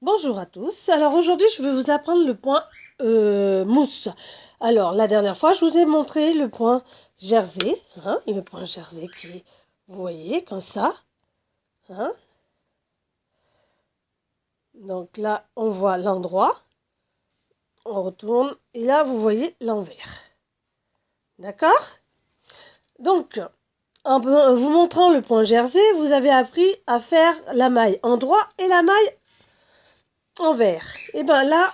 Bonjour à tous. Alors aujourd'hui, je vais vous apprendre le point mousse. Alors la dernière fois, je vous ai montré le point jersey, le point jersey qui, vous voyez, comme ça. Hein. Donc là, on voit l'endroit. On retourne et là, vous voyez l'envers. D'accord? Donc, en vous montrant le point jersey, vous avez appris à faire la maille endroit et la maille envers. Et bien là,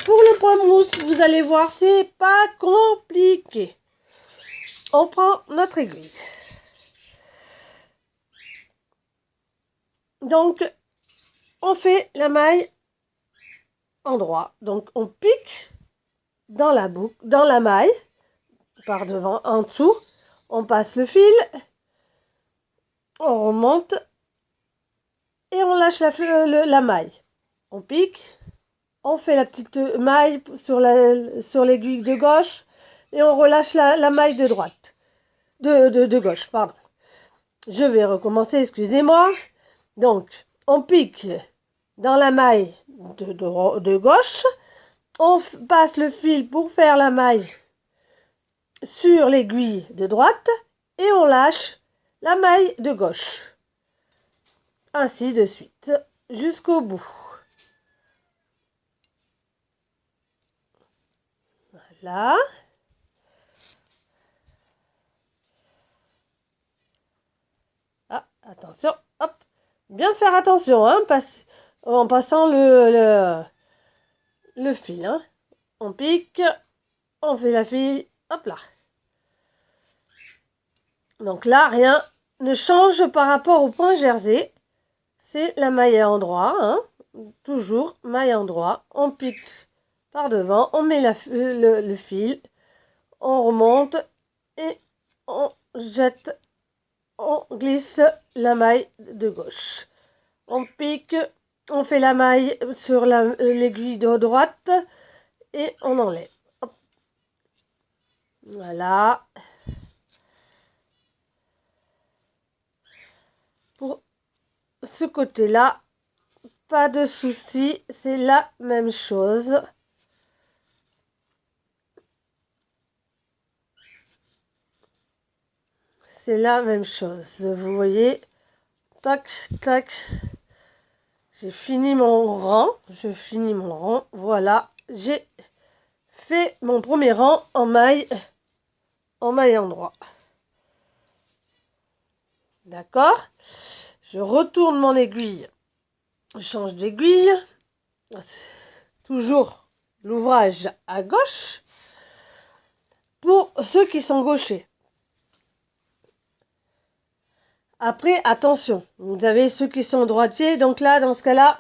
pour le point mousse, vous allez voir, c'est pas compliqué. On prend notre aiguille. Donc, on fait la maille endroit. Donc, on pique dans la boucle, dans la maille, par devant, en dessous. On passe le fil, on remonte et on lâche la maille. On pique, on fait la petite maille sur l'aiguille de gauche et on relâche la maille de droite. De gauche, pardon. Je vais recommencer, excusez-moi. Donc, on pique dans la maille de gauche. On passe le fil pour faire la maille sur l'aiguille de droite et on lâche la maille de gauche. Ainsi de suite, jusqu'au bout. Voilà. Ah, attention, hop. Bien faire attention, en passant le fil. Hein. On pique, on fait la file, hop là. Donc là, rien ne change par rapport au point jersey. C'est la maille à endroit, toujours maille à endroit. On pique par devant, on met le fil, on remonte et on jette, on glisse la maille de gauche. On pique, on fait la maille sur l'aiguille de droite et on enlève. Hop. Voilà. Pour ce côté-là, pas de souci, c'est la même chose. C'est la même chose. Vous voyez, tac, tac. J'ai fini mon rang. Je finis mon rang. Voilà, j'ai fait mon premier rang en maille endroit. D'accord? Je retourne mon aiguille. Je change d'aiguille. Toujours l'ouvrage à gauche. Pour ceux qui sont gauchers. Après, attention, vous avez ceux qui sont droitiers, donc là, dans ce cas-là,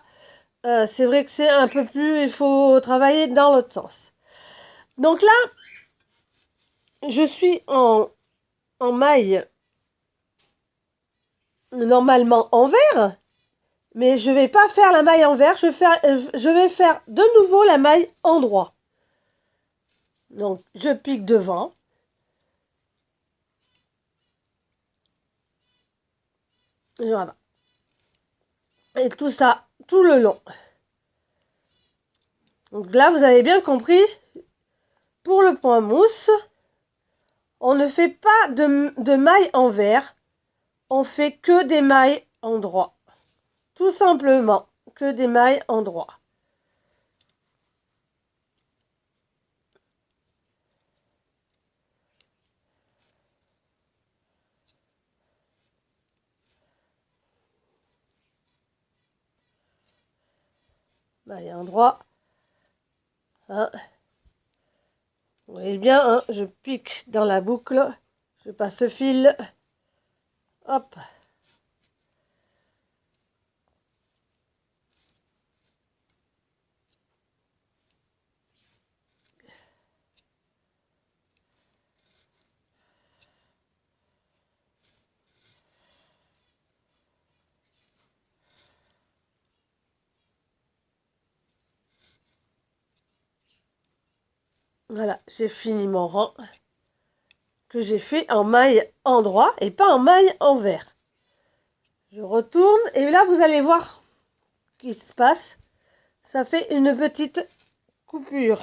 c'est vrai que c'est un peu plus, il faut travailler dans l'autre sens. Donc là, je suis en maille normalement envers, mais je ne vais pas faire la maille envers, je vais faire de nouveau la maille endroit. Donc, je pique devant. Voilà. Et tout ça, tout le long. Donc là, vous avez bien compris, pour le point mousse, on ne fait pas de mailles envers, on fait que des mailles endroit. Tout simplement, que des mailles endroit. Maille endroit. Hein. Vous voyez bien, je pique dans la boucle, je passe le fil, hop. Voilà, j'ai fini mon rang que j'ai fait en maille endroit et pas en maille envers. Je retourne et là vous allez voir ce qui se passe. ça fait une petite coupure.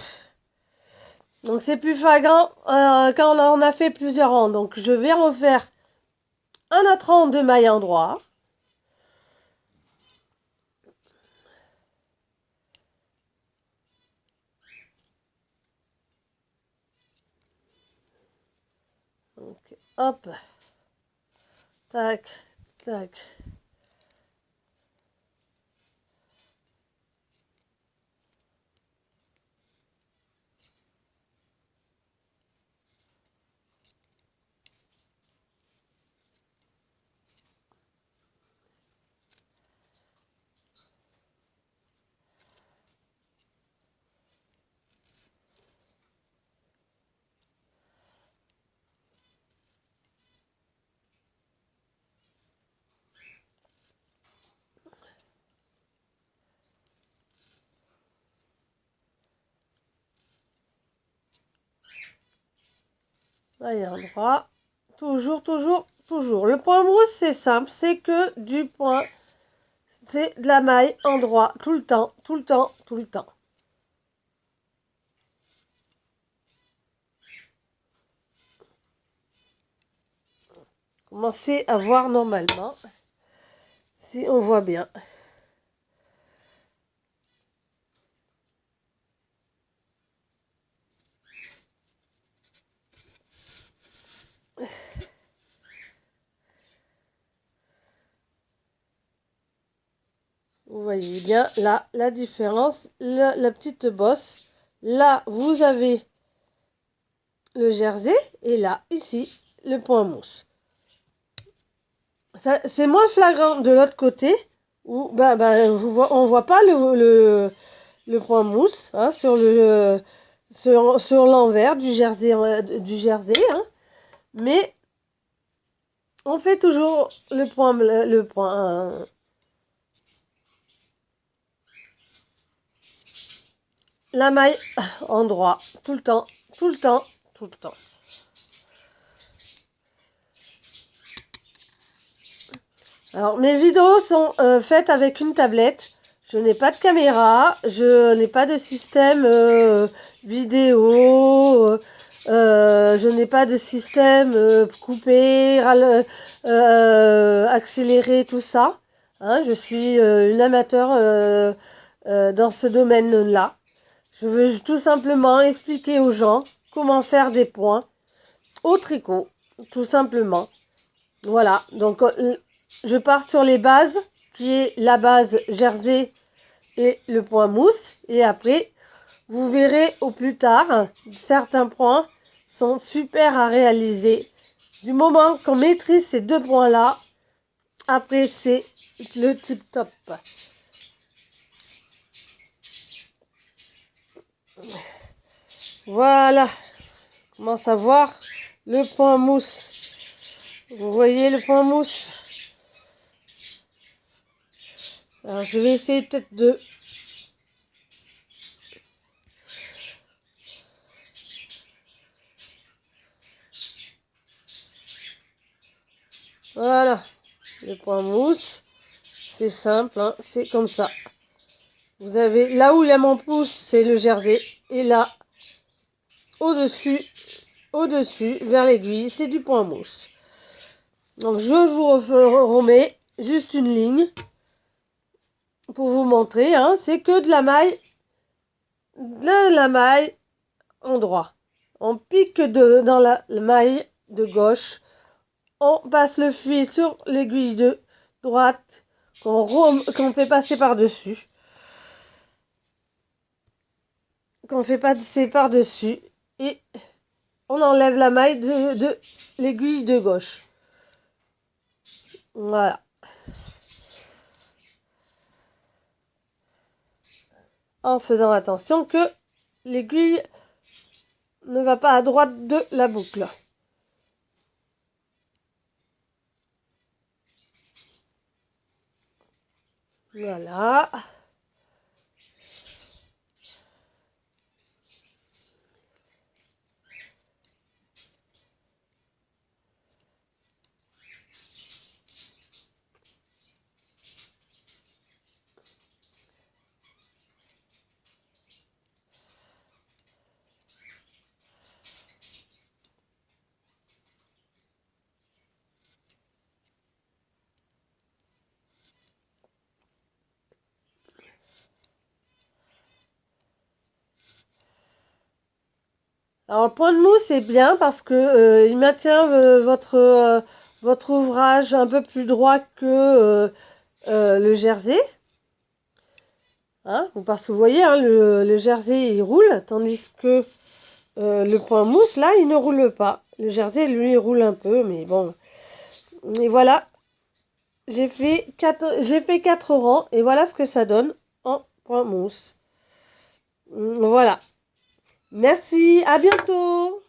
Donc c'est plus flagrant quand on en a fait plusieurs rangs. Donc je vais refaire un autre rang de mailles endroit. Donc hop, tac, tac. Maille endroit. Toujours, toujours, toujours. Le point mousse, c'est simple. C'est que du point. C'est de la maille endroit. Tout le temps, tout le temps, tout le temps. Commencez à voir normalement. Si on voit bien. Vous voyez bien là la différence, la petite bosse. Là, vous avez le jersey et là, ici, le point mousse. C'est moins flagrant de l'autre côté où on voit pas le point mousse hein, sur l'envers du jersey, hein, mais on fait toujours le point la maille endroit, tout le temps, tout le temps, tout le temps. Alors, mes vidéos sont faites avec une tablette. Je n'ai pas de caméra, je n'ai pas de système vidéo, je n'ai pas de système coupé, accéléré, tout ça. Hein, je suis une amateur dans ce domaine-là. Je veux tout simplement expliquer aux gens comment faire des points au tricot, tout simplement. Voilà, donc je pars sur les bases, qui est la base jersey et le point mousse. Et après, vous verrez au plus tard, certains points sont super à réaliser. Du moment qu'on maîtrise ces deux points-là, après c'est le tip top. Voilà, on commence à voir le point mousse. Vous voyez le point mousse? Alors je vais essayer peut-être de... Voilà, le point mousse, c'est simple, hein, c'est comme ça. Vous avez là où il y a mon pouce, c'est le jersey, et là, au-dessus, vers l'aiguille, c'est du point mousse. Donc je vous remets juste une ligne pour vous montrer, hein, c'est que de la maille endroit. On pique dans la maille de gauche. On passe le fil sur l'aiguille de droite qu'on fait passer par-dessus. Qu'on fait passer par-dessus. Et on enlève la maille de l'aiguille de gauche. Voilà. En faisant attention que l'aiguille ne va pas à droite de la boucle. Voilà. Alors, le point de mousse est bien parce que il maintient votre ouvrage un peu plus droit que le jersey. Hein, parce que vous voyez, hein, le jersey, il roule, tandis que le point mousse, là, il ne roule pas. Le jersey, lui, il roule un peu, mais bon. Et voilà, j'ai fait 4 rangs, et voilà ce que ça donne en point mousse. Voilà. Merci, à bientôt!